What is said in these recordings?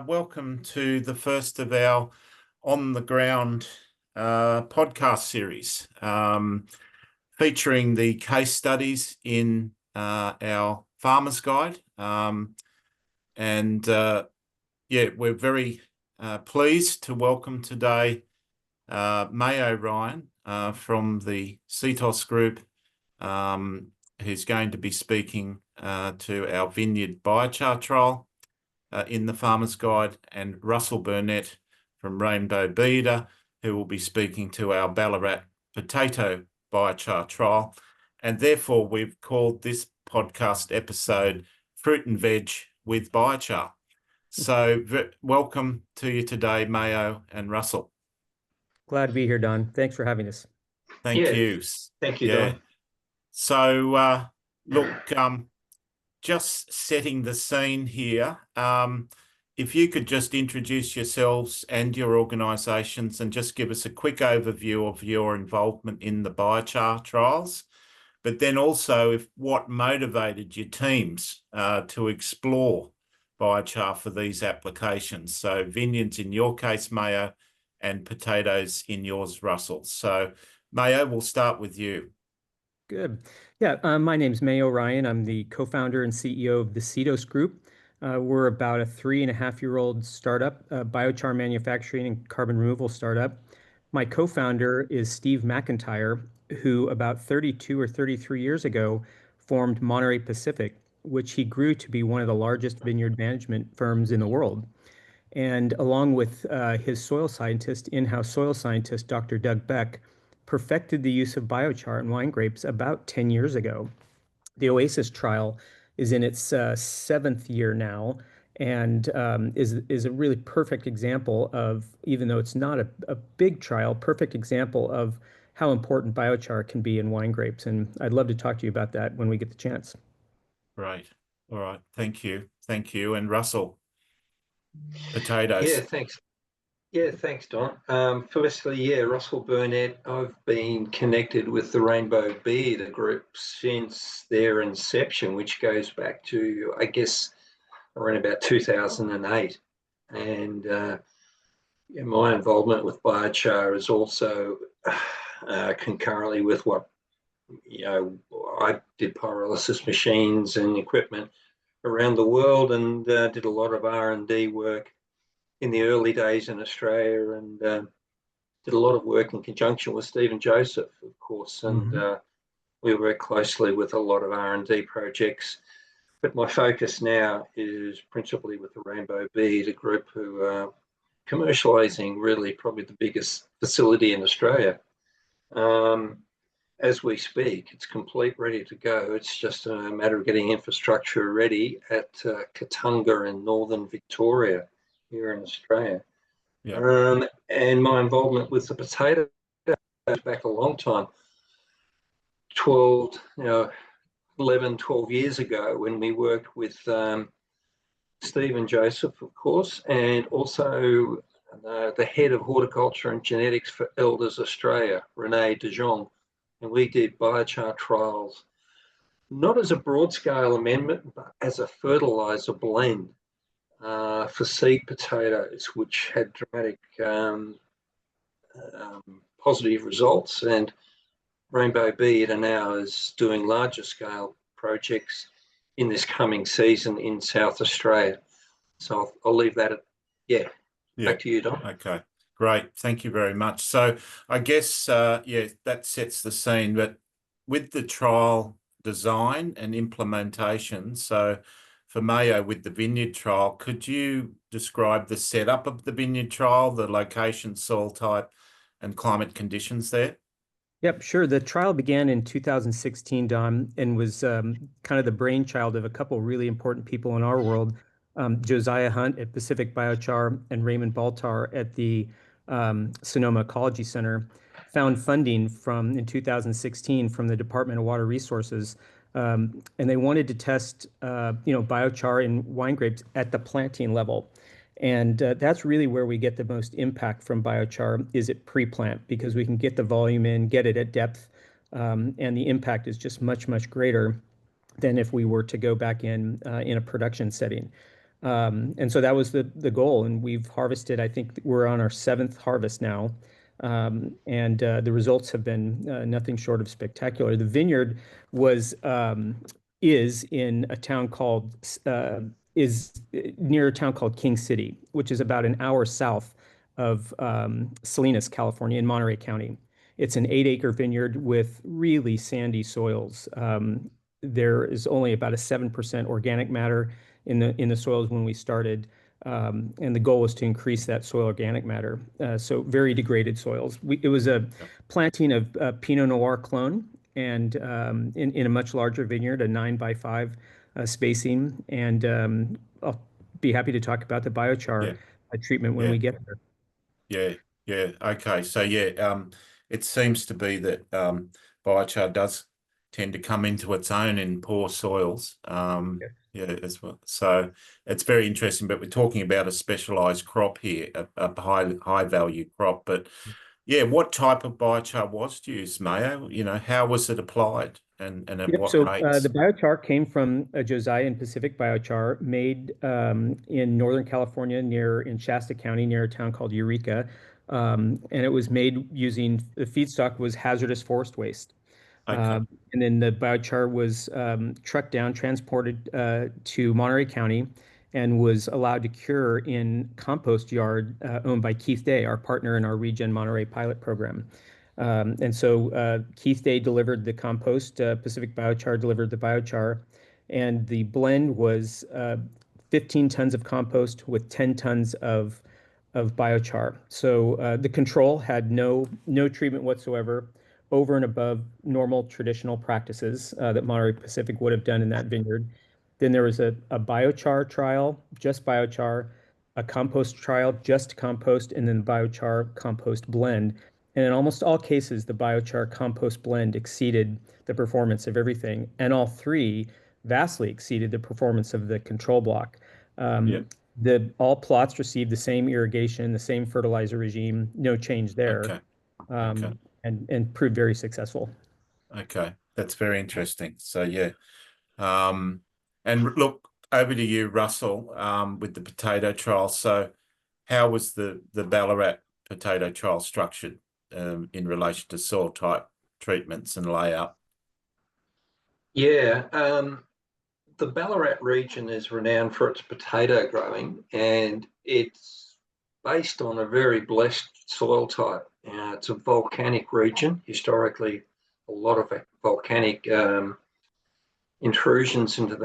welcome to the first of our On the Ground podcast series, featuring the case studies in our Farmer's Guide. We're very pleased to welcome today Mayo Ryan from the Sitos Group, who's going to be speaking to our vineyard biochar trial in the Farmer's Guide, and Russell Burnett from Rainbow Biochar, who will be speaking to our Ballarat potato biochar trial. And therefore, we've called this podcast episode Fruit and Veg with Biochar. So welcome to you today, Mayo and Russell. Glad to be here, Don. Thanks for having us. Thank you. Thank you, Don. So, just setting the scene here, if you could just introduce yourselves and your organisations and just give us a quick overview of your involvement in the biochar trials, but then also what motivated your teams to explore biochar for these applications. So vineyards in your case, Mayo, and potatoes in yours, Russell. So Mayo, we'll start with you. Good. Yeah, my name's Mayo Ryan. I'm the co-founder and CEO of the Sitos Group. We're about a 3.5-year-old startup, biochar manufacturing and carbon removal startup. My co-founder is Steve McIntyre, who about 32 or 33 years ago formed Monterey Pacific, which he grew to be one of the largest vineyard management firms in the world. And along with his soil scientist, in-house soil scientist, Dr. Doug Beck, perfected the use of biochar in wine grapes about 10 years ago. The Oasis trial is in its 7th year now, and is a really perfect example of, even though it's not a big trial, perfect example of how important biochar can be in wine grapes. And I'd love to talk to you about that when we get the chance. Right. All right. Thank you. Thank you. And Russell, potatoes. Yeah, thanks. Yeah, thanks, Don. Firstly, Russell Burnett. I've been connected with the Rainbow Biochar Group since their inception, which goes back to, I guess, around about 2008. And my involvement with biochar is also concurrently with what, I did pyrolysis machines and equipment around the world, and did a lot of R&D work in the early days in Australia, and did a lot of work in conjunction with Stephen Joseph, of course, and we work closely with a lot of R&D projects. But my focus now is principally with the Rainbow Biochar Group, who are commercialising really probably the biggest facility in Australia. As we speak, it's complete, ready to go. It's just a matter of getting infrastructure ready at Katunga in northern Victoria, here in Australia. Yeah. And my involvement with the potato goes back a long time, 11, 12 years ago, when we worked with Stephen Joseph, of course, and also the head of horticulture and genetics for Elders Australia, Renee de Jong, and we did biochar trials, not as a broad-scale amendment, but as a fertiliser blend for seed potatoes, which had dramatic positive results. And Rainbow Biochar now is doing larger scale projects in this coming season in South Australia. So I'll leave that back to you, Don. Okay, great. Thank you very much. So I guess, that sets the scene, but with the trial design and implementation, so for Mayo, with the vineyard trial, could you describe the setup of the vineyard trial, the location, soil type, and climate conditions there? Yep, sure. The trial began in 2016, Don, and was kind of the brainchild of a couple really important people in our world, Josiah Hunt at Pacific Biochar and Raymond Baltar at the Sonoma Ecology Center. Found funding in 2016 from the Department of Water Resources, and they wanted to test biochar in wine grapes at the planting level. And that's really where we get the most impact from biochar, is at pre-plant, because we can get the volume in, get it at depth, and the impact is just much, much greater than if we were to go back in a production setting. And so that was the goal. And we've harvested, I think we're on our 7th harvest now. And the results have been nothing short of spectacular. The vineyard is in a town called is near a town called King City, which is about an hour south of Salinas, California, in Monterey County. It's an 8-acre vineyard with really sandy soils. There is only about a 7% organic matter in the soils when we started. And the goal was to increase that soil organic matter. So very degraded soils. It was a planting of Pinot Noir clone, and in a much larger vineyard, a 9x5 spacing. And I'll be happy to talk about the biochar treatment when we get there. Yeah. Okay. So it seems to be that biochar does tend to come into its own in poor soils. As well. So it's very interesting. But we're talking about a specialized crop here, a high value crop. But what type of biochar was used, Mayo? How was it applied, and at what rates? The biochar came from a Josiah and Pacific biochar made in Northern California, in Shasta County, near a town called Eureka. And it was made using, the feedstock was hazardous forest waste. Okay. And then the biochar was trucked down, transported to Monterey County, and was allowed to cure in compost yard owned by Keith Day, our partner in our Regen Monterey pilot program. And so Keith Day delivered the compost, Pacific Biochar delivered the biochar, and the blend was 15 tons of compost with 10 tons of biochar. So the control had no treatment whatsoever, over and above normal traditional practices that Monterey Pacific would have done in that vineyard. Then there was a biochar trial, just biochar, a compost trial, just compost, and then biochar compost blend. And in almost all cases, the biochar compost blend exceeded the performance of everything. And all three vastly exceeded the performance of the control block. All plots received the same irrigation, the same fertilizer regime, no change there. And proved very successful. Okay, that's very interesting. So and look, over to you, Russell, with the potato trial. So how was the Ballarat potato trial structured in relation to soil type, treatments and layout? The Ballarat region is renowned for its potato growing, and it's based on a very blessed soil type. It's a volcanic region. Historically, a lot of volcanic intrusions into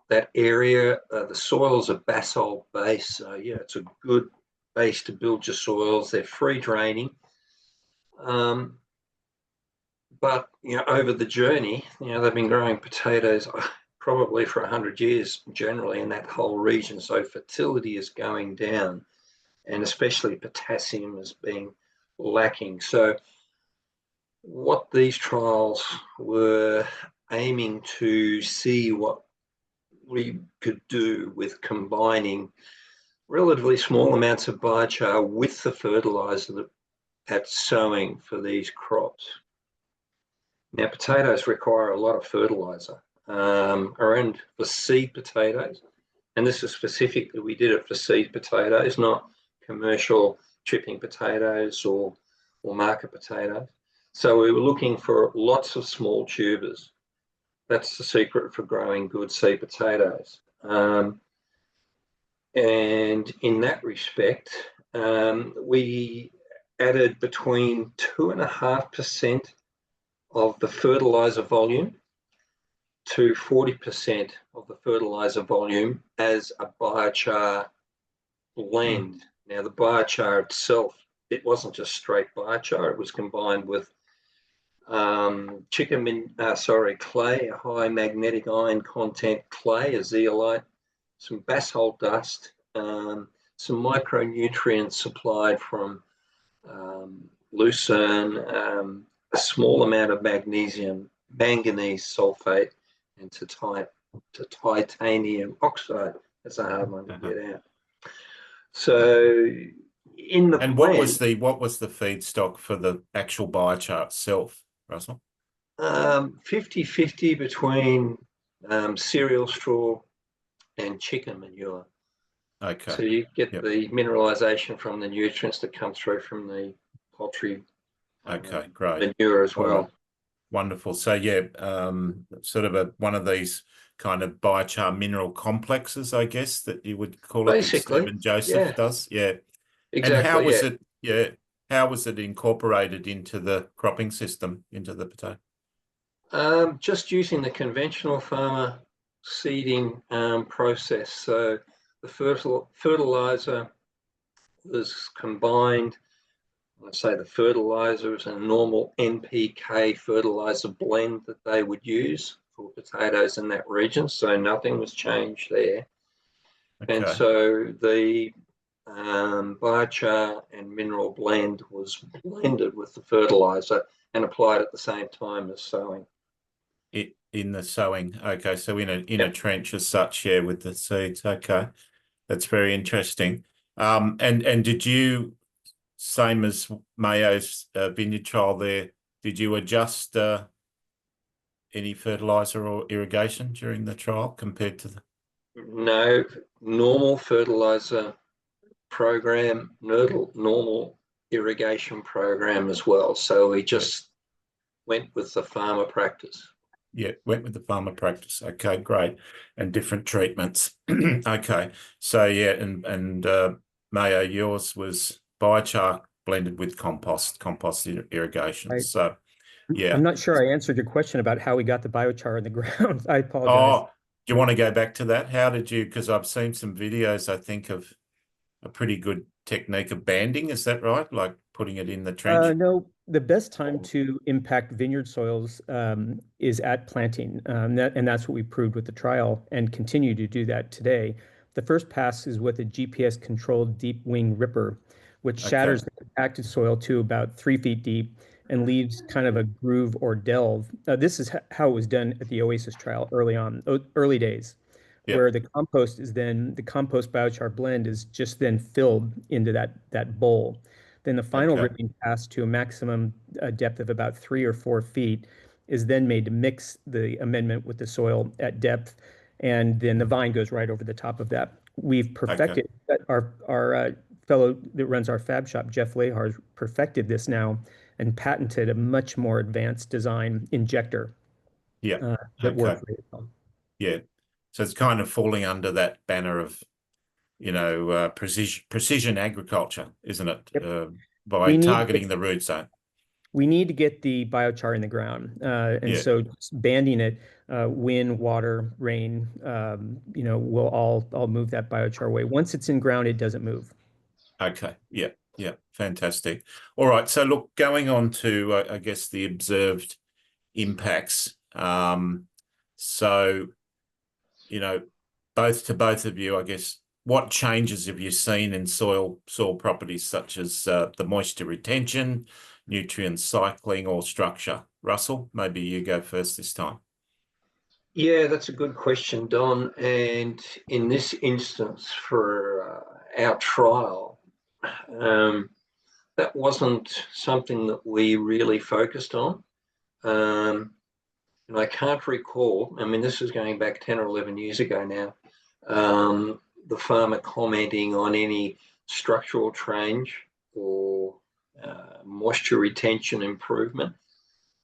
that area. The soils are basalt base, so it's a good base to build your soils. They're free draining. But over the journey, they've been growing potatoes probably for 100 years generally in that whole region. So fertility is going down, and especially potassium is being lacking. So what these trials were aiming to see what we could do with combining relatively small amounts of biochar with the fertilizer that's sowing for these crops. Now, potatoes require a lot of fertilizer, around for seed potatoes, and this is specifically, we did it for seed potatoes, not commercial chipping potatoes or market potatoes. So we were looking for lots of small tubers. That's the secret for growing good seed potatoes. And in that respect, we added between 2.5% of the fertilizer volume to 40% of the fertilizer volume as a biochar blend. Now, the biochar itself, it wasn't just straight biochar. It was combined with clay, a high magnetic ion content clay, a zeolite, some basalt dust, some micronutrients supplied from lucerne, a small amount of magnesium, manganese sulfate, and titanium oxide. That's a hard one to get out. So in the and blend, what was the feedstock for the actual biochar itself, Russell? 50-50 between cereal straw and chicken manure. Okay. So you get Yep. the mineralisation from the nutrients that come through from the poultry Okay, great. manure as All well. right. Wonderful. So yeah, sort of one of these kind of biochar mineral complexes, I guess, that you would call it, that Basically, Stephen Joseph yeah, does. Yeah. And how exactly, was yeah. it? Yeah. How was it incorporated into the cropping system, into the potato? Just using the conventional farmer seeding process. So the fertilizer was combined. Let's say the fertilizer is a normal NPK fertilizer blend that they would use for potatoes in that region. So nothing was changed there. And Okay. so the biochar and mineral blend was blended with the fertilizer and applied at the same time as sowing. In the sowing. Okay. So in a Yep. trench as such, yeah, with the seeds. Okay. That's very interesting. And did you, same as Mayo's vineyard trial there, did you adjust any fertilizer or irrigation during the trial compared to the? No, normal fertilizer program, normal irrigation program as well. So we just went with the farmer practice. Yeah, went with the farmer practice. Okay, great. And different treatments. Okay. So yeah, and Mayo, yours was biochar blended with compost irrigation. Right. So yeah. I'm not sure I answered your question about how we got the biochar in the ground. I apologize. Oh, do you want to go back to that? How did you, because I've seen some videos, I think, of a pretty good technique of banding. Is that right? Like putting it in the trench? No, the best time to impact vineyard soils is at planting. And that's what we proved with the trial and continue to do that today. The first pass is with a GPS-controlled deep wing ripper, which shatters Okay. the compacted soil to about 3 feet deep and leaves kind of a groove or delve. This is how it was done at the Oasis trial early days, Yep. where the compost biochar blend is just then filled into that bowl. Then the final Okay. ripping pass to a maximum depth of about 3 or 4 feet is then made to mix the amendment with the soil at depth, and then the vine goes right over the top of that. We've Okay. perfected our fellow that runs our fab shop, Jeff Lahar, has perfected this now and patented a much more advanced design injector Yeah. that Okay. works really well. Yeah. So it's kind of falling under that banner of, precision agriculture, isn't it? Yep. By We need targeting the root zone. we need to get the biochar in the ground. And Yeah. so just banding it, wind, water, rain, will all move that biochar away. Once it's in ground, it doesn't move. Okay. Yeah. Yeah. Fantastic. All right. So look, going on to, I guess, the observed impacts. So, both of you, I guess, what changes have you seen in soil properties such as the moisture retention, nutrient cycling, or structure? Russell, maybe you go first this time. Yeah, that's a good question, Don. And in this instance, for our trial, that wasn't something that we really focused on. And I can't recall, I mean, this is going back 10 or 11 years ago now, the farmer commenting on any structural change or moisture retention improvement.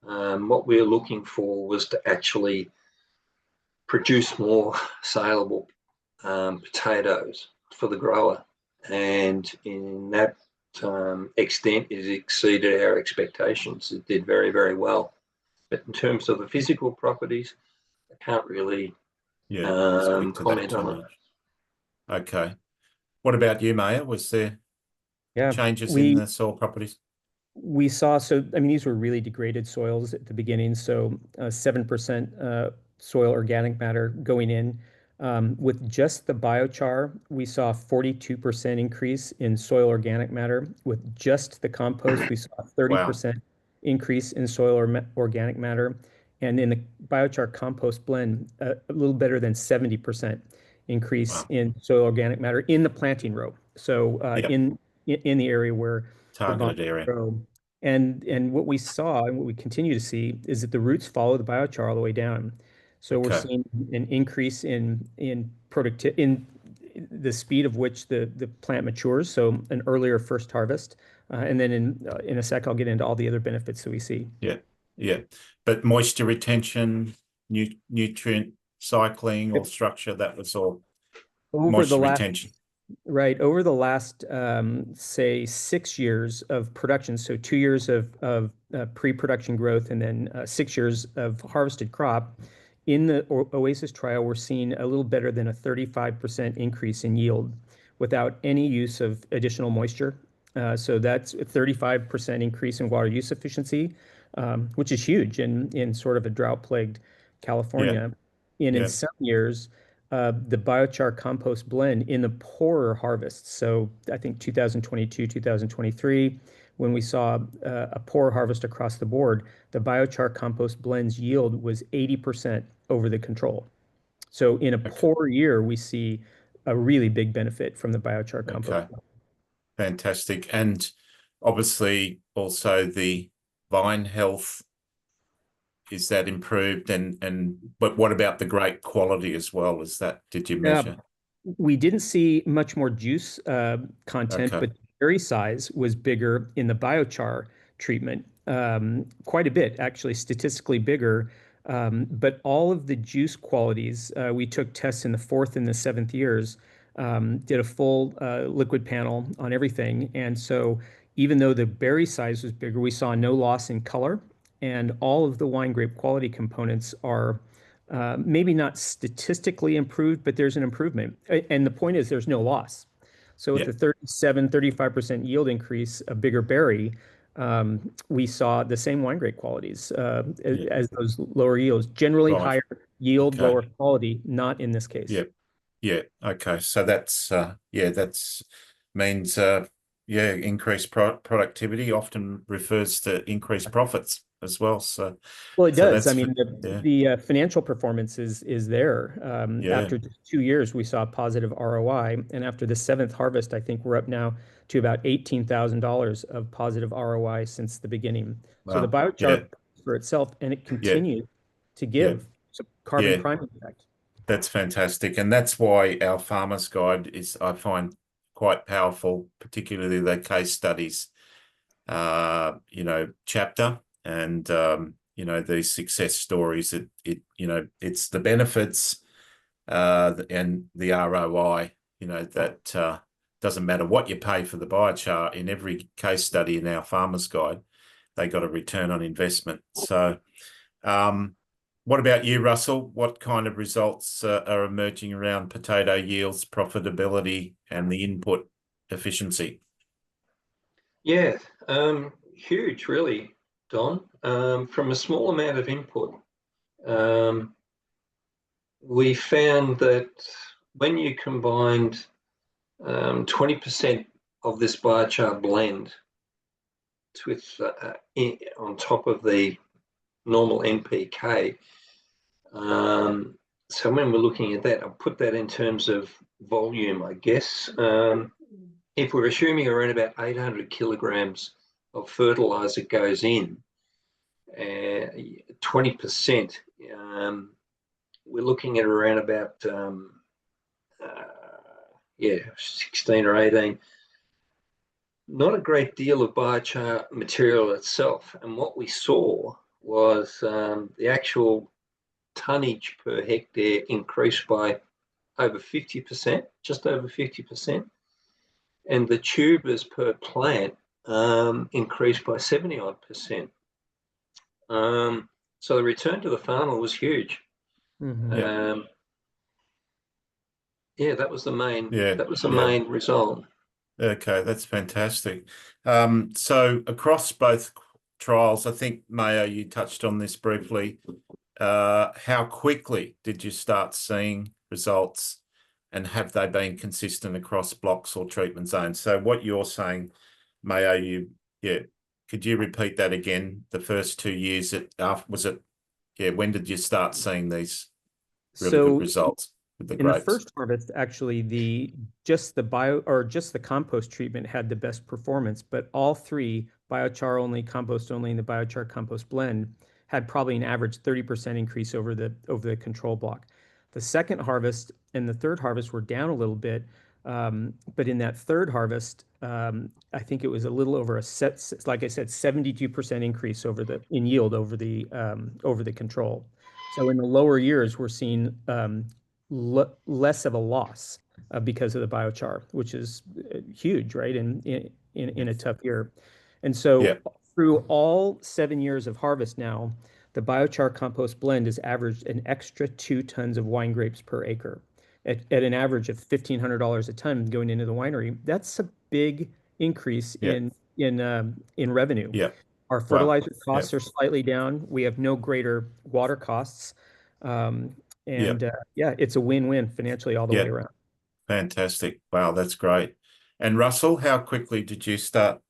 What we were looking for was to actually produce more saleable potatoes for the grower. And in that extent, it exceeded our expectations. It did very, very well. But in terms of the physical properties, I can't really Speak to that comment too on it. much. Okay. What about you, Maya? Was there Yeah, changes in the soil properties? we saw, so I mean, these were really degraded soils at the beginning. So 7% soil organic matter going in. With just the biochar, we saw a 42% increase in soil organic matter. With just the compost, we saw a 30% increase in soil organic matter. And in the biochar compost blend, a little better than 70% increase in soil organic matter in the planting row. So in the area where the vines Targeted area. grow. And what we saw and what we continue to see is that the roots follow the biochar all the way down. So we're Okay. seeing an increase in productivity, the speed of which the plant matures, so an earlier first harvest. And then in a sec, I'll get into all the other benefits that we see. Yeah, yeah. But moisture retention, nutrient cycling or structure, that was all Over the moisture last retention. Right. Over the last, say, 6 years of production, so 2 years of pre-production growth and then 6 years of harvested crop, in the Oasis trial, we're seeing a little better than a 35% increase in yield without any use of additional moisture. So that's a 35% increase in water use efficiency, which is huge in sort of a drought-plagued California. And in Yeah. some years, the biochar compost blend in the poorer harvests. So I think 2022, 2023, when we saw a poor harvest across the board, the biochar compost blend's yield was 80% over the control. So in a poor year, we see a really big benefit from the biochar compost. Okay. Fantastic. And obviously also the vine health, is that improved? But what about the grape quality as well? Did you measure? We didn't see much more juice content, Okay. but the berry size was bigger in the biochar treatment, quite a bit, actually, statistically bigger. But all of the juice qualities, we took tests in the 4th and the 7th years, did a full liquid panel on everything. And so even though the berry size was bigger, we saw no loss in color. And all of the wine grape quality components are maybe not statistically improved, but there's an improvement. And the point is there's no loss. So with the 35% yield increase, a bigger berry, we saw the same wine grape qualities as those lower yields. Generally higher yield, lower quality, not in this case. Yeah. Yeah. Okay. So that's means increased productivity often refers to increased profits as well. So well, it does. that's, I mean, the financial performance is there. After 2 years, we saw positive ROI, and after the 7th harvest, I think we're up now to about $18,000 of positive ROI since the beginning. So the biochar for itself, and it continues to give carbon priming effect. That's fantastic, and that's why our farmer's guide is, I find, quite powerful, particularly the case studies, chapter, and these success stories. It's the benefits and the ROI. That doesn't matter what you pay for the biochar. In every case study in our farmer's guide, they got a return on investment. So. What about you, Russell? What kind of results are emerging around potato yields, profitability, and the input efficiency? Yeah, huge, really, Don. From a small amount of input, we found that when you combined 20% of this biochar blend with on top of the normal NPK. So when we're looking at that, I'll put that in terms of volume, I guess. If we're assuming around about 800 kilograms of fertilizer goes in, 20%, we're looking at around about 16 or 18. Not a great deal of biochar material itself. And what we saw was the actual tonnage per hectare increased by over 50%, just over 50%. And the tubers per plant increased by 70-odd%. So the return to the farmer was huge. Mm-hmm. That was the main result. Okay, that's fantastic. So across both trials, I think, Mayo, you touched on this briefly. How quickly did you start seeing results, and have they been consistent across blocks or treatment zones? So what you're saying, Mayo, could you repeat that again? The first 2 years, when did you start seeing these really good results with the grapes? In the first harvest, actually, just the compost treatment had the best performance, but all three, biochar only, compost only, and the biochar compost blend, had probably an average 30% increase over the control block. The second harvest and the third harvest were down a little bit. But in that third harvest, I think it was a little over like I said, 72% increase in yield over the control. So in the lower years, we're seeing less of a loss because of the biochar, which is huge, right? In a tough year. And so through all 7 years of harvest now, the biochar compost blend has averaged an extra 2 tons of wine grapes per acre at an average of $1,500 a ton going into the winery. That's a big increase in revenue. Yeah. Our fertilizer costs are slightly down. We have no greater water costs. It's a win-win financially all the way around. Fantastic. Wow, that's great. And Russell, how quickly did you start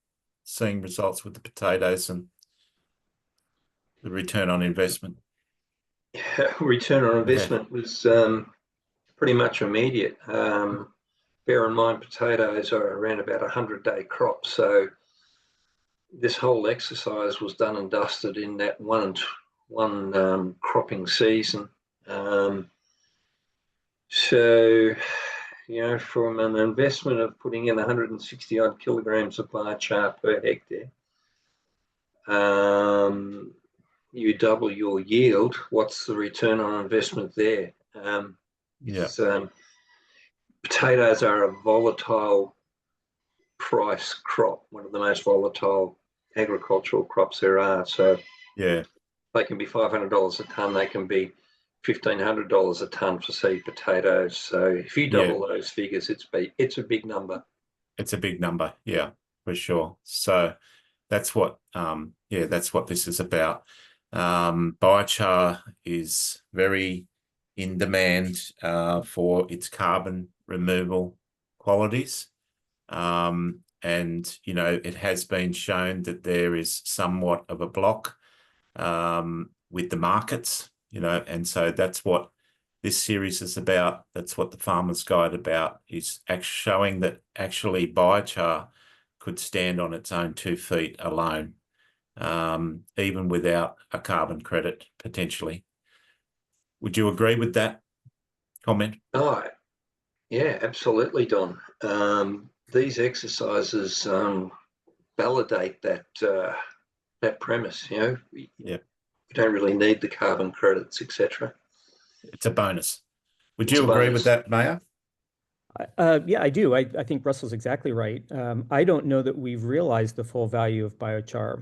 seeing results with the potatoes and the return on investment? Return on investment was pretty much immediate. Bear in mind, potatoes are around about 100-day crop, so this whole exercise was done and dusted in that one cropping season. So, from an investment of putting in 160 odd kilograms of biochar per hectare, you double your yield. What's the return on investment there? Potatoes are a volatile price crop, one of the most volatile agricultural crops there are. So they can be $500 a ton, they can be $1,500 a ton for seed potatoes. So if you double those figures, it's a big number. It's a big number, yeah, for sure. So that's what this is about. Biochar is very in demand for its carbon removal qualities. And, it has been shown that there is somewhat of a block with the markets, and so that's what this series is about. That's what the Farmer's Guide about, is showing that actually biochar could stand on its own 2 feet alone, even without a carbon credit, potentially. Would you agree with that comment? Oh, yeah, absolutely, Don. These exercises validate that premise. We don't really need the carbon credits, etc. It's a bonus. Would you agree with that, Mayo? Yeah, I do. I think Russell's exactly right. I don't know that we've realized the full value of biochar,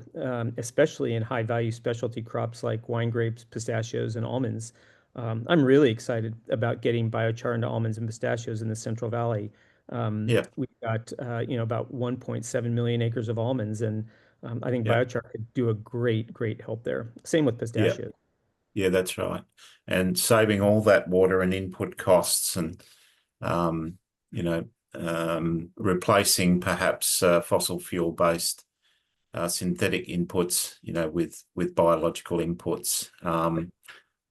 especially in high-value specialty crops like wine grapes, pistachios, and almonds. I'm really excited about getting biochar into almonds and pistachios in the Central Valley. We've got about 1.7 million acres of almonds, and I think biochar could do a great help there. Same with pistachios. Yeah, that's right. And saving all that water and input costs, and replacing perhaps fossil fuel based synthetic inputs, with biological inputs. I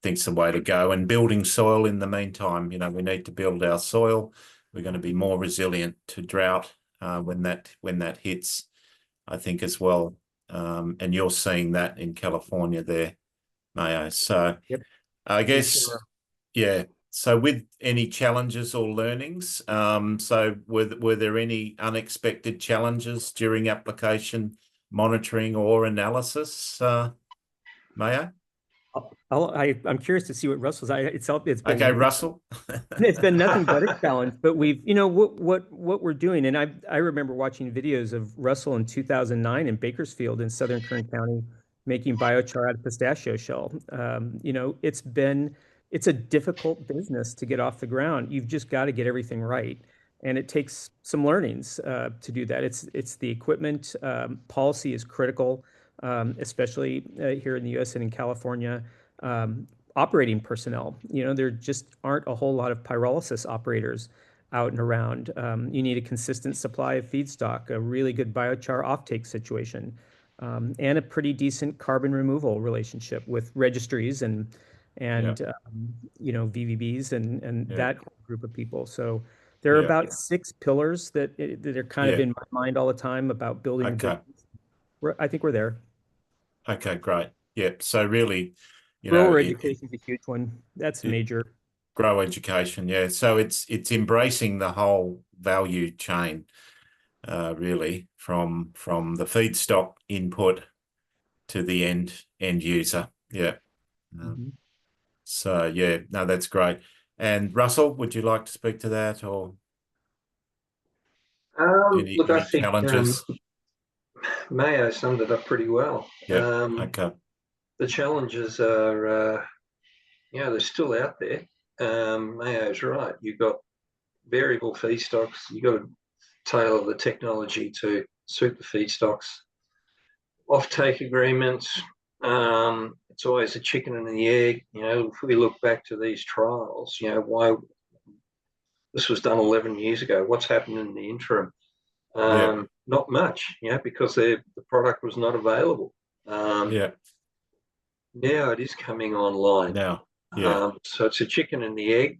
think it's the way to go. And building soil in the meantime. We need to build our soil. We're going to be more resilient to drought when that hits, I think, as well. And you're seeing that in California there, Mayo. So I guess, so with any challenges or learnings, so were there any unexpected challenges during application, monitoring, or analysis, Mayo? I'm curious to see what Russell's. It's been okay, Russell. It's been nothing but a challenge, but we've, what we're doing, and I remember watching videos of Russell in 2009 in Bakersfield in Southern Kern County making biochar out of pistachio shell. It's a difficult business to get off the ground. You've just got to get everything right, and it takes some learnings to do that. It's the equipment. Policy is critical, especially here in the U.S. and in California. Operating personnel, there just aren't a whole lot of pyrolysis operators out and around. You need a consistent supply of feedstock, a really good biochar offtake situation, and a pretty decent carbon removal relationship with registries and VVBs and that group of people. So there are about 6 pillars that are kind of in my mind all the time about building the business. I think we're there. Okay, great. Yeah. So really, grower education is a huge one. That's major. Grow education, yeah. So it's embracing the whole value chain, really, from the feedstock input to the end user. Yeah. So yeah, no, that's great. And Russell, would you like to speak to that, or Look, I any think challenges? Mayo summed it up pretty well. Yeah. Okay. The challenges are, they're still out there. Mayo's right. You've got variable feedstocks. You've got to tailor the technology to suit the feedstocks. Offtake agreements. It's always a chicken and the egg. If we look back to these trials, why this was done 11 years ago, what's happened in the interim? Not much, because the product was not available. Yeah. Now it is coming online. Now, yeah. So it's a chicken and the egg.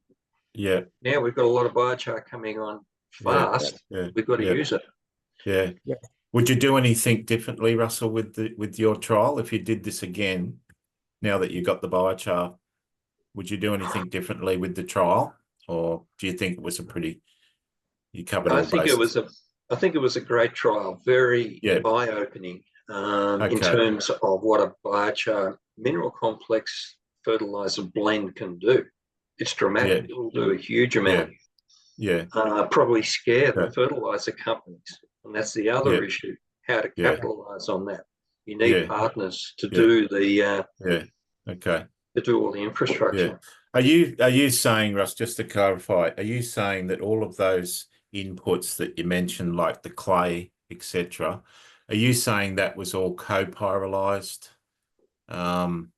Yeah. Now we've got a lot of biochar coming on fast. Yeah. We've got to use it. Yeah. Would you do anything differently, Russell, with your trial if you did this again? Now that you got the biochar, would you do anything differently with the trial, or do you think it was you covered all bases? I think it was a great trial, very eye-opening in terms of what a biochar mineral complex fertilizer blend can do. It's dramatic. It will do a huge amount. Probably scare the fertilizer companies, and that's the other issue: how to capitalize on that. You need partners to do the to do all the infrastructure. Are you saying, Russ, just to clarify, are you saying that all of those inputs that you mentioned, like the clay, etc., are you saying that was all co-pyrolized, and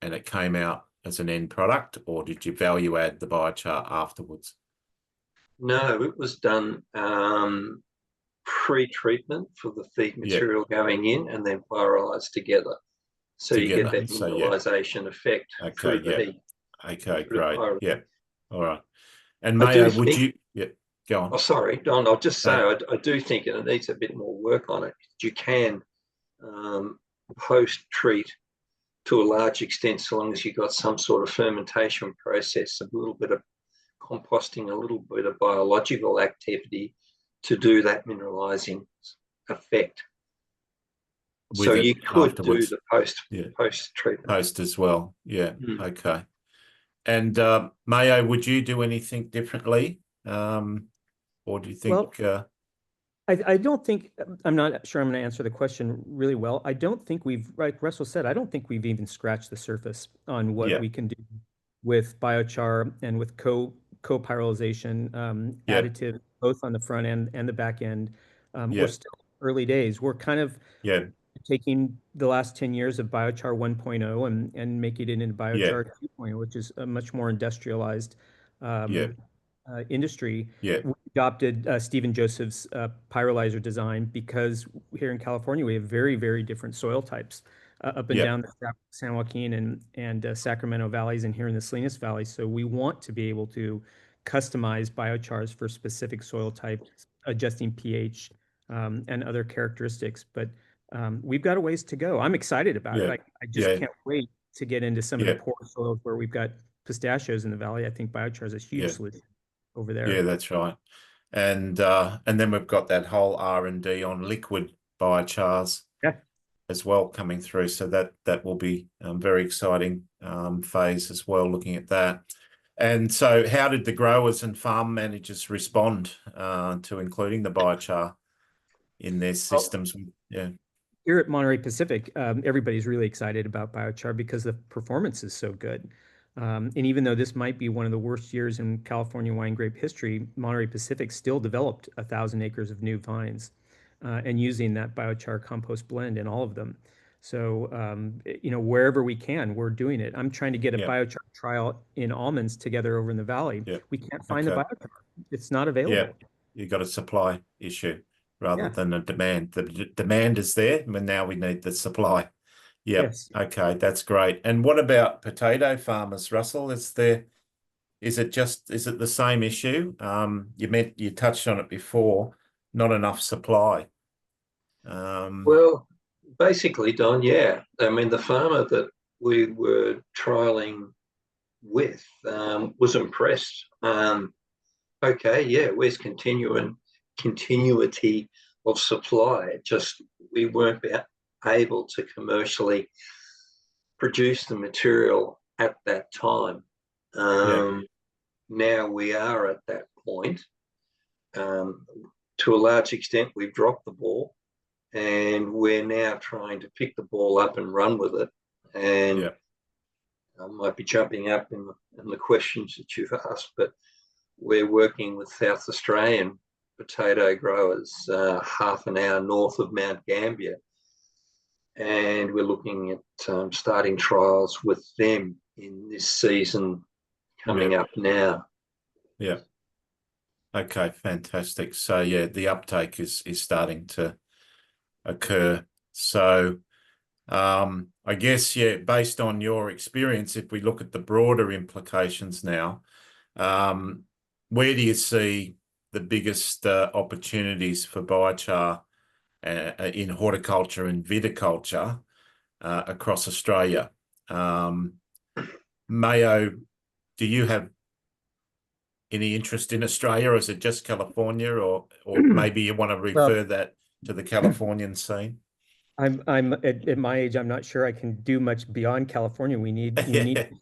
it came out as an end product, or did you value add the biochar afterwards? No, it was done pre-treatment for the feed material going in, and then pyrolized together. So you get that mineralization effect through the heat. Okay, great. Yeah. All right. And Mayo, would you go on? Oh, sorry, Don. I'll just say I do think, and it needs a bit more work on it, you can post-treat to a large extent, so long as you've got some sort of fermentation process, a little bit of composting, a little bit of biological activity to do that mineralizing effect. So you could do the post-treatment. Post as well. Yeah. Okay. And Mayo, would you do anything differently? Or do you think... Well, I don't think, I'm not sure I'm going to answer the question really well. I don't think like Russell said, I don't think we've even scratched the surface on what we can do with biochar and with co-pyrolization additive, both on the front end and the back end. We're still early days. We're kind of taking the last 10 years of biochar 1.0 and making it into biochar 2.0, which is a much more industrialized industry. We adopted Stephen Joseph's pyrolyzer design because here in California we have very, very different soil types up and down the San Joaquin and Sacramento valleys, and here in the Salinas Valley. So we want to be able to customize biochars for specific soil types, adjusting pH and other characteristics. But we've got a ways to go. I'm excited about it. I just can't wait to get into some of the poor soils where we've got pistachios in the valley. I think biochar is a huge solution over there. Yeah, that's right. And then we've got that whole R&D on liquid biochars as well coming through. So that will be very exciting phase as well, looking at that. And so how did the growers and farm managers respond to including the biochar in their systems? Here at Monterey Pacific, everybody's really excited about biochar because the performance is so good. And even though this might be one of the worst years in California wine grape history, Monterey Pacific still developed 1,000 acres of new vines and using that biochar compost blend in all of them. So, wherever we can, we're doing it. I'm trying to get a biochar trial in almonds together over in the valley. We can't find the biochar. It's not available. You've got a supply issue rather than a demand. The demand is there, and now we need the supply. Yes. Okay, that's great. And what about potato farmers, Russell? Is it the same issue? You touched on it before, not enough supply. Well, basically, Don, I mean, the farmer that we were trialing with was impressed. Okay, yeah, where's continuity of supply? Just we weren't able to commercially produce the material at that time. Now we are at that point. To a large extent, we've dropped the ball, and we're now trying to pick the ball up and run with it. And I might be jumping up in the questions that you've asked, but we're working with South Australian potato growers half an hour north of Mount Gambier, and we're looking at starting trials with them in this season coming up now. Yeah. Okay, fantastic. So yeah, the uptake is starting to occur. So I guess, yeah, based on your experience, if we look at the broader implications now, where do you see the biggest opportunities for biochar in horticulture and viticulture across Australia? Mayo, do you have any interest in Australia, or is it just California, or maybe you want to refer that to the Californian scene? I'm at my age, I'm not sure I can do much beyond California. We need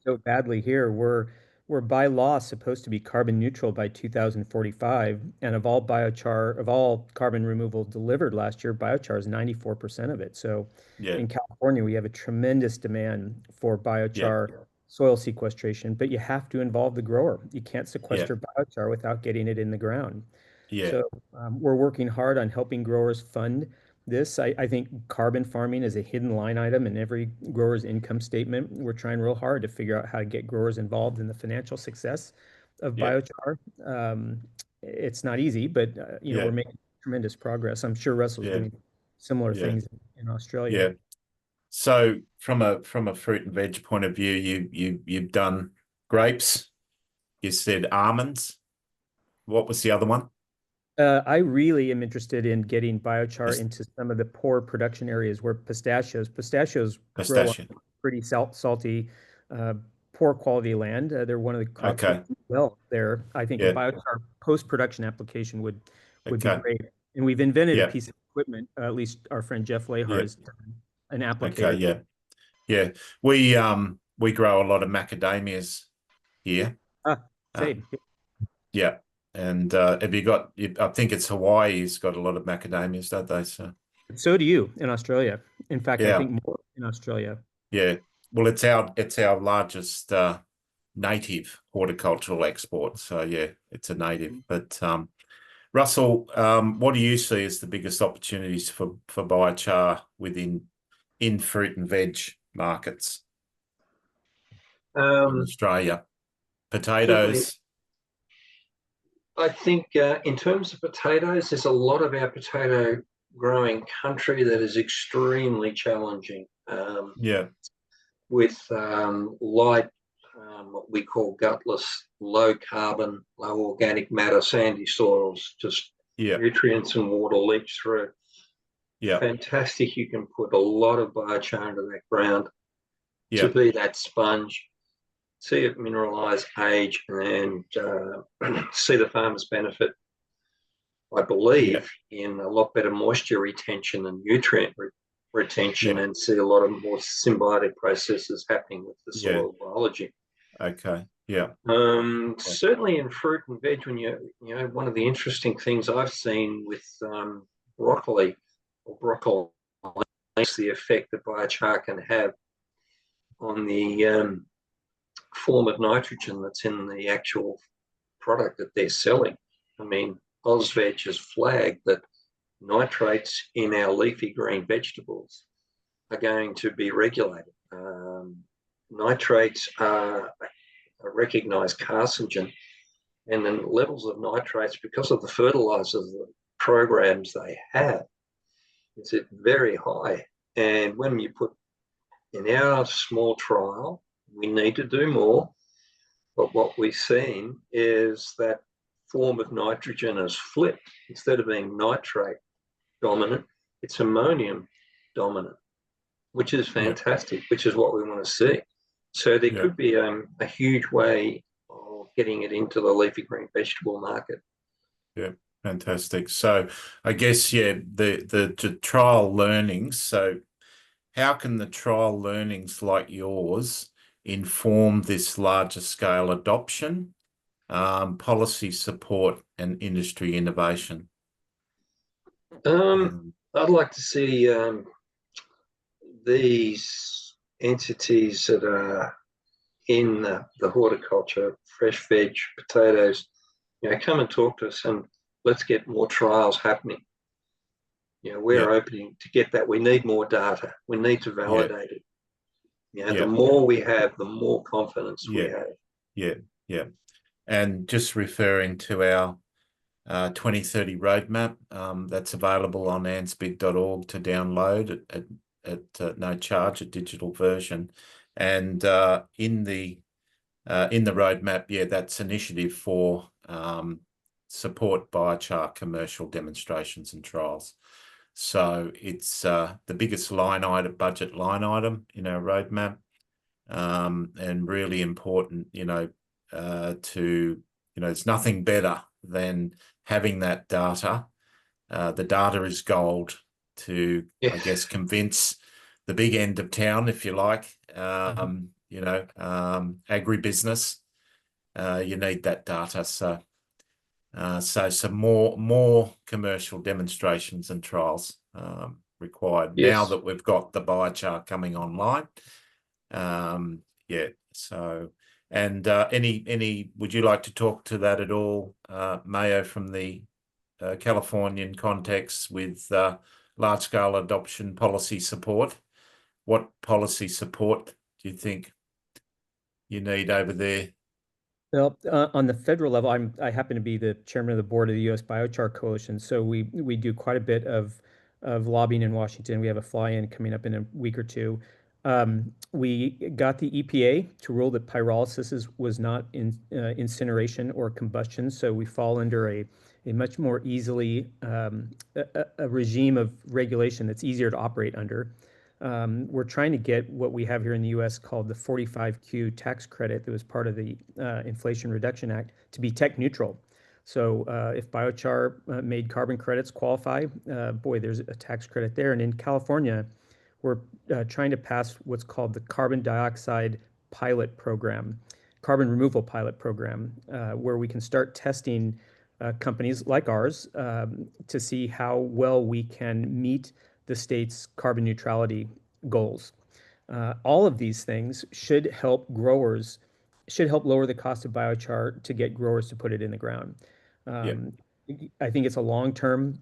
so badly here. We're by law supposed to be carbon neutral by 2045, and of all carbon removal delivered last year, biochar is 94% of it. So in California, we have a tremendous demand for biochar soil sequestration, but you have to involve the grower. You can't sequester biochar without getting it in the ground. So we're working hard on helping growers fund this. I think carbon farming is a hidden line item in every grower's income statement. We're trying real hard to figure out how to get growers involved in the financial success of biochar. It's not easy, but we're making tremendous progress. I'm sure Russell's doing similar things in Australia. Yeah. So from a fruit and veg point of view, you've done grapes. You said almonds. What was the other one? I really am interested in getting biochar into some of the poor production areas where pistachios grow on pretty salty, poor quality land. They're one of the crops that do well there. I think a biochar post-production application would be great. And we've invented a piece of equipment, at least our friend Jeff Lehar has done an applicator. We grow a lot of macadamias here. Same. Yeah. And have you got? I think it's Hawaii's got a lot of macadamias, don't they? So do you in Australia. In fact, I think more in Australia. Yeah. Well, it's our largest native horticultural export. So yeah, it's a native. But Russell, what do you see as the biggest opportunities for biochar in fruit and veg markets in Australia? Potatoes. I think in terms of potatoes, there's a lot of our potato growing country that is extremely challenging. With light, what we call gutless, low carbon, low organic matter, sandy soils, just nutrients and water leach through. Fantastic. You can put a lot of biochar into that ground to be that sponge. See it mineralize, age, and see the farmers benefit, I believe, in a lot better moisture retention and nutrient retention, and see a lot of more symbiotic processes happening with the soil biology. Okay. Yeah. Certainly in fruit and veg, when one of the interesting things I've seen with broccoli is the effect that biochar can have on the form of nitrogen that's in the actual product that they're selling. I mean, AusVeg has flagged that nitrates in our leafy green vegetables are going to be regulated. Nitrates are a recognised carcinogen, and then levels of nitrates, because of the fertilisers programs they have, is very high. And when you put in our small trial, we need to do more, but what we've seen is that form of nitrogen is flipped. Instead of being nitrate dominant, it's ammonium dominant, which is fantastic, which is what we want to see. So there Yeah. could be a huge way of getting it into the leafy green vegetable market. Yeah. Fantastic. So I guess, yeah, the trial learnings. So how can the trial learnings like yours inform this larger scale adoption, policy support, and industry innovation? I'd like to see these entities that are in the horticulture, fresh veg, potatoes, come and talk to us and let's get more trials happening. We're opening to get that. We need more data. We need to validate it. The more we have, the more confidence we have. Yeah. And just referring to our 2030 roadmap, that's available on ANZBIG.org to download at no charge, a digital version. And in the roadmap, that's initiative for support biochar commercial demonstrations and trials. So it's the biggest budget line item in our roadmap, and really important, it's nothing better than having that data. The data is gold to, I guess, convince the big end of town, if you like, agribusiness. You need that data. So some more commercial demonstrations and trials required now that we've got the biochar coming online. So, and would you like to talk to that at all, Mayo, from the Californian context with large-scale adoption policy support? What policy support do you think you need over there? Well, on the federal level, I happen to be the chairman of the board of the U.S. Biochar Coalition, so we do quite a bit of lobbying in Washington. We have a fly-in coming up in a week or two. We got the EPA to rule that pyrolysis was not incineration or combustion, so we fall under a much more easily a regime of regulation that's easier to operate under. We're trying to get what we have here in the U.S. called the 45Q tax credit that was part of the Inflation Reduction Act to be tech neutral. So if biochar made carbon credits qualify, boy, there's a tax credit there. And in California, we're trying to pass what's called the carbon dioxide pilot program, carbon removal pilot program, where we can start testing companies like ours to see how well we can meet the state's carbon neutrality goals. All of these things should help lower the cost of biochar to get growers to put it in the ground. I think it's a long-term,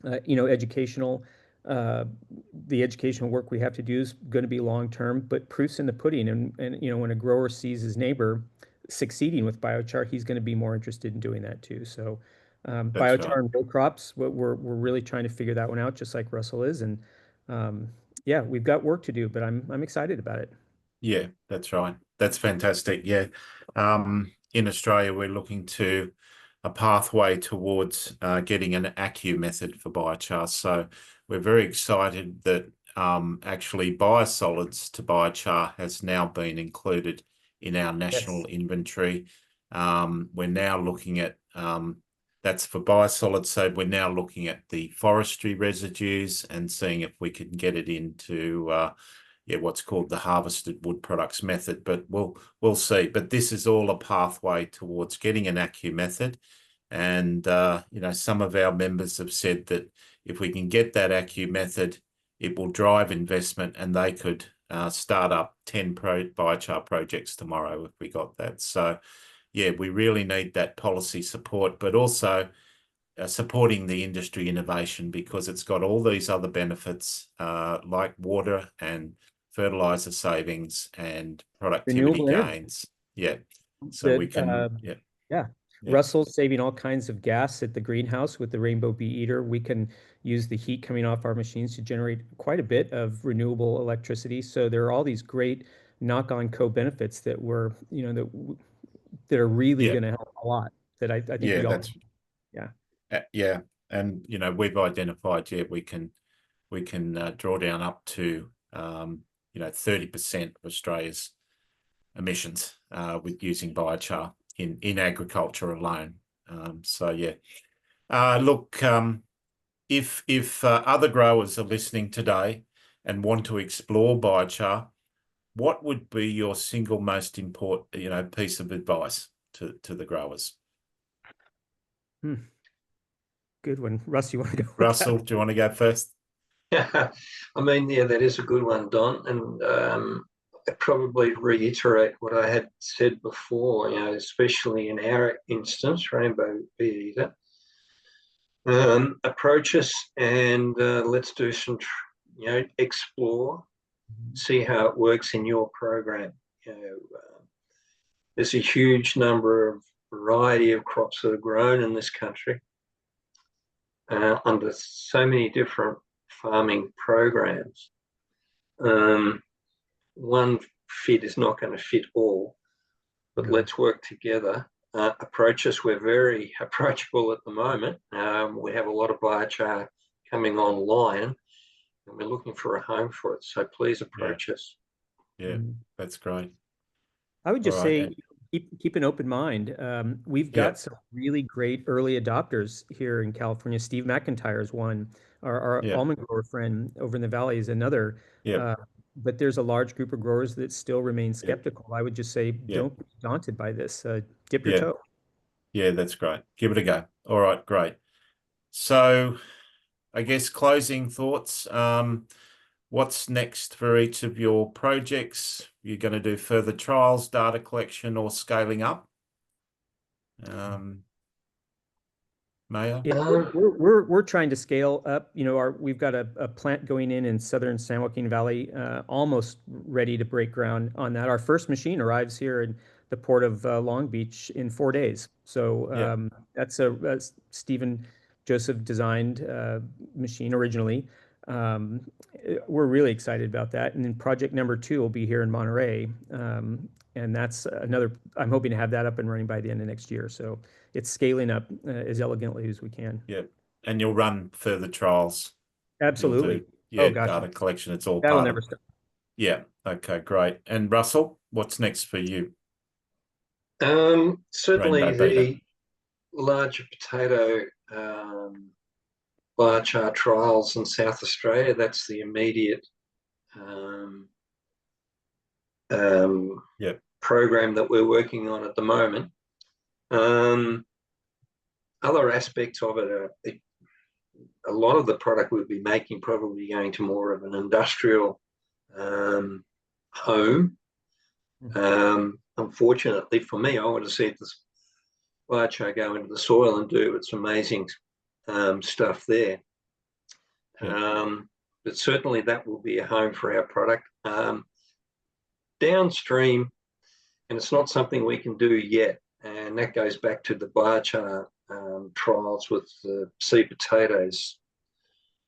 educational. The educational work we have to do is going to be long-term, but proof's in the pudding. And when a grower sees his neighbor succeeding with biochar, he's going to be more interested in doing that too. So biochar and row crops, we're really trying to figure that one out, just like Russell is. And we've got work to do, but I'm excited about it. Yeah, that's right. That's fantastic. Yeah. In Australia, we're looking to a pathway towards getting an ACCU method for biochar. So we're very excited that actually biosolids to biochar has now been included in our national inventory. We're now looking at that's for biosolids. So we're now looking at the forestry residues and seeing if we can get it into what's called the harvested wood products method. But we'll see. But this is all a pathway towards getting an ACCU method. And some of our members have said that if we can get that ACCU method, it will drive investment, and they could start up 10 biochar projects tomorrow if we got that. So we really need that policy support, but also supporting the industry innovation, because it's got all these other benefits like water and fertilizer savings and productivity gains. So we can, Russell's saving all kinds of gas at the greenhouse with the rainbow bee eater. We can use the heat coming off our machines to generate quite a bit of renewable electricity. So there are all these great knock-on co-benefits that that are really going to help a lot. That I think we all. And we've identified we can draw down up to 30% of Australia's emissions with using biochar in agriculture alone. So yeah, look, if other growers are listening today and want to explore biochar, what would be your single most important, piece of advice to the growers? Good one. Russ, you want to go with Russell, that? do you want to go first? I mean, yeah, that is a good one, Don. And I probably reiterate what I had said before, especially in our instance, Rainbow Bee Eater. Approach us and let's do some, explore, see how it works in your program. There's a huge number of variety of crops that are grown in this country under so many different farming programs. One fit is not going to fit all, but let's work together. Approach us. We're very approachable at the moment. We have a lot of biochar coming online, and we're looking for a home for it. So please approach us. Yeah, that's great. I would just say keep an open mind. We've got some really great early adopters here in California. Steve McIntyre is one. Our almond grower friend over in the valley is another. But there's a large group of growers that still remain skeptical. I would just say don't be daunted by this. Dip your toe. Yeah, that's great. Give it a go. All right, great. So I guess closing thoughts. What's next for each of your projects? You're going to do further trials, data collection, or scaling up? Mayo? Yeah, we're trying to scale up. We've got a plant going in southern San Joaquin Valley, almost ready to break ground on that. Our first machine arrives here in the port of Long Beach in 4 days. So that's a Stephen Joseph designed machine originally. We're really excited about that. And then project number 2 will be here in Monterey. And that's another, I'm hoping to have that up and running by the end of next year. So it's scaling up as elegantly as we can. Yeah. And you'll run further trials. Absolutely. Oh, gosh. Data collection. It's all That'll part never of. stop. Yeah. Okay, great. And Russell, what's next for you? Certainly the larger potato biochar trials in South Australia. That's the immediate program that we're working on at the moment. Other aspects of it are a lot of the product we'll be making probably going to more of an industrial home. Unfortunately for me, I want to see this biochar go into the soil and do its amazing stuff there. But certainly that will be a home for our product. Downstream, and it's not something we can do yet, and that goes back to the biochar trials with the seed potatoes,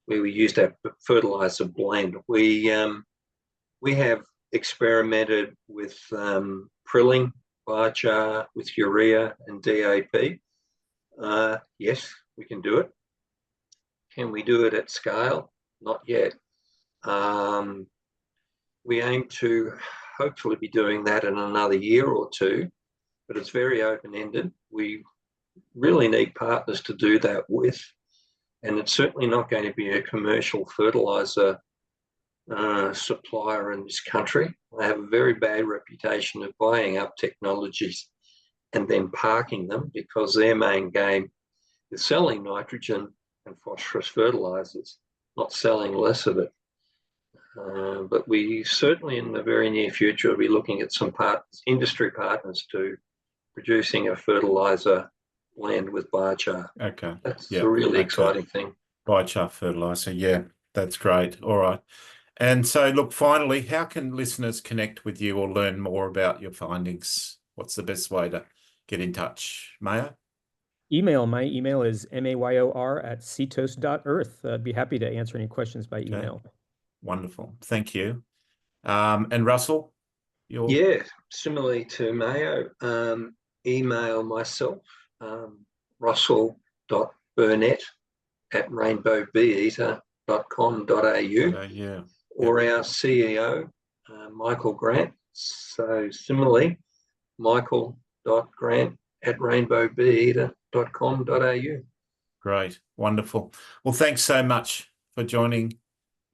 where we used our fertilizer blend. We have experimented with prilling biochar with urea and DAP. Yes, we can do it. Can we do it at scale? Not yet. We aim to hopefully be doing that in another year or 2, but it's very open-ended. We really need partners to do that with, and it's certainly not going to be a commercial fertilizer supplier in this country. They have a very bad reputation of buying up technologies and then parking them, because their main game is selling nitrogen and phosphorus fertilizers, not selling less of it. But we certainly in the very near future will be looking at some industry partners to producing a fertilizer blend with biochar. Okay. That's a really exciting thing. Biochar fertilizer. Yeah, that's great. All right. And so, look, finally, how can listeners connect with you or learn more about your findings? What's the best way to get in touch? Mayo? My email is mayor@sitos.earth. I'd be happy to answer any questions by email. Wonderful. Thank you. And Russell? Yeah, similarly to Mayo, email myself, russell.burnett@rainbowbeeater.com.au, or our CEO, Michael Grant, So similarly, michael.grant@rainbowbeeater.com.au. Great. Wonderful. Well, thanks so much for joining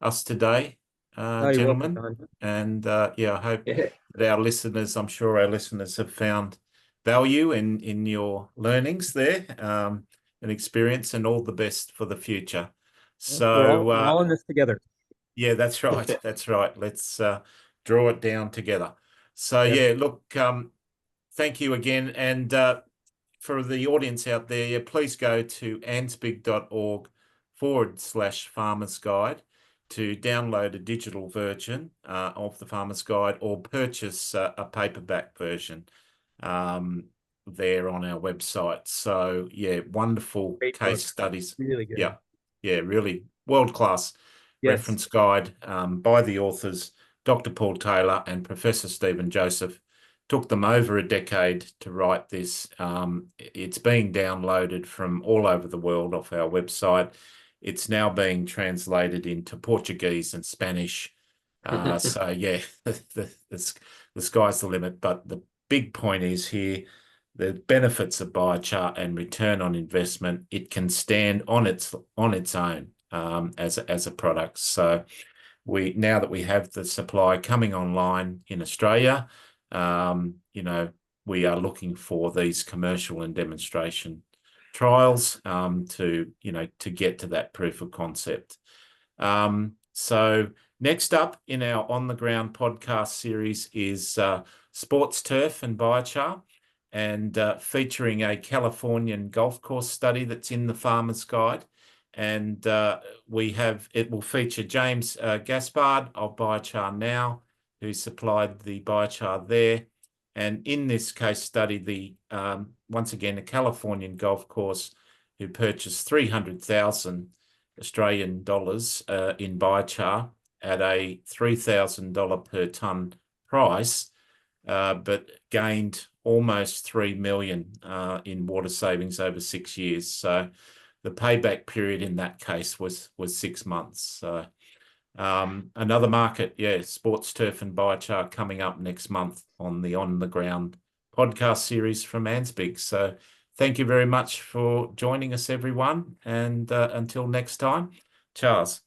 us today, You're welcome, gentlemen. Don. And yeah, I hope Yeah. that our listeners, I'm sure our listeners have found value in your learnings there, and experience, and all the best for the future. So We're all in this together. yeah, that's right. That's right. Let's draw it down together. So Yep. yeah, look, thank you again. And for the audience out there, yeah, please go to anzbig.org/farmers guide to download a digital version of the Farmer's Guide, or purchase a paperback version there on our website. So yeah, wonderful Great case book. studies. Really good. Yeah, really world-class Yes. reference guide by the authors, Dr. Paul Taylor and Professor Stephen Joseph. Took them over a decade to write this. It's being downloaded from all over the world off our website. It's now being translated into Portuguese and Spanish. So yeah, the sky's the limit. But the big point is here, the benefits of biochar and return on investment. It can stand on its own as a product. So now that we have the supply coming online in Australia, we are looking for these commercial and demonstration trials to get to that proof of concept. So next up in our On the Ground podcast series is sports turf and biochar, and featuring a Californian golf course study that's in the Farmer's Guide. And it will feature James Gaspard of Biochar Now, who supplied the biochar there. And in this case study, once again, a Californian golf course who purchased 300,000 Australian dollars in biochar at a $3,000 per tonne price, but gained almost 3 million in water savings over 6 years. So the payback period in that case was 6 months. So another market, sports turf and biochar, coming up next month on the Ground podcast series from ANZBIG. So thank you very much for joining us, everyone. And until next time, Charles.